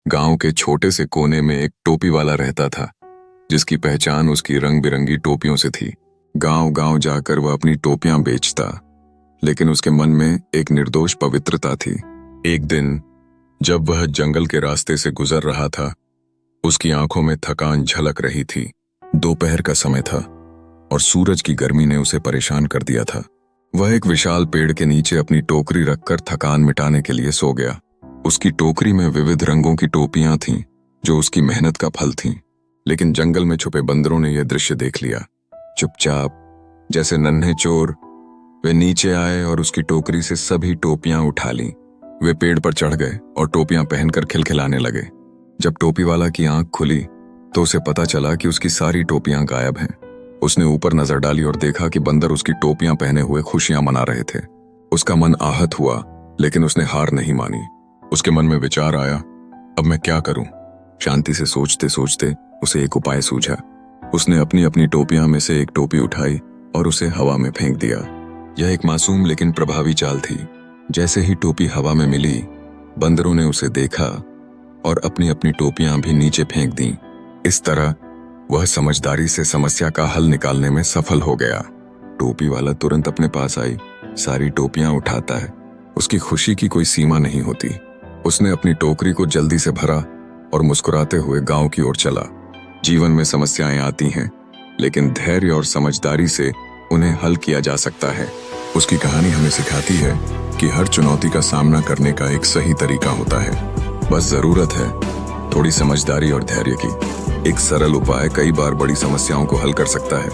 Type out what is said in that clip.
गांव के छोटे से कोने में एक टोपी वाला रहता था, जिसकी पहचान उसकी रंग बिरंगी टोपियों से थी। गांव गांव जाकर वह अपनी टोपियां बेचता, लेकिन उसके मन में एक निर्दोष पवित्रता थी। एक दिन जब वह जंगल के रास्ते से गुजर रहा था, उसकी आंखों में थकान झलक रही थी। दोपहर का समय था और सूरज की गर्मी ने उसे परेशान कर दिया था। वह एक विशाल पेड़ के नीचे अपनी टोकरी रखकर थकान मिटाने के लिए सो गया। उसकी टोकरी में विविध रंगों की टोपियां थीं, जो उसकी मेहनत का फल थीं। लेकिन जंगल में छुपे बंदरों ने यह दृश्य देख लिया। चुपचाप, जैसे नन्हे चोर, वे नीचे आए और उसकी टोकरी से सभी टोपियां उठा लीं। वे पेड़ पर चढ़ गए और टोपियां पहनकर खिलखिलाने लगे। जब टोपी वाला की आंख खुली तो उसे पता चला कि उसकी सारी टोपियां गायब हैं। उसने ऊपर नजर डाली और देखा कि बंदर उसकी टोपियां पहने हुए खुशियां मना रहे थे। उसका मन आहत हुआ, लेकिन उसने हार नहीं मानी। उसके मन में विचार आया, अब मैं क्या करूं? शांति से सोचते सोचते उसे एक उपाय सूझा। उसने अपनी अपनी टोपियां में से एक टोपी उठाई और उसे हवा में फेंक दिया। यह एक मासूम लेकिन प्रभावी चाल थी। जैसे ही टोपी हवा में मिली, बंदरों ने उसे देखा और अपनी अपनी टोपियां भी नीचे फेंक दी। इस तरह वह समझदारी से समस्या का हल निकालने में सफल हो गया। टोपी वाला तुरंत अपने पास आई, सारी टोपियां उठाता है। उसकी खुशी की कोई सीमा नहीं होती। उसने अपनी टोकरी को जल्दी से भरा और मुस्कुराते हुए गांव की ओर चला। जीवन में समस्याएं आती हैं, लेकिन धैर्य और समझदारी से उन्हें हल किया जा सकता है। उसकी कहानी हमें सिखाती है कि हर चुनौती का सामना करने का एक सही तरीका होता है। बस जरूरत है थोड़ी समझदारी और धैर्य की। एक सरल उपाय कई बार बड़ी समस्याओं को हल कर सकता है।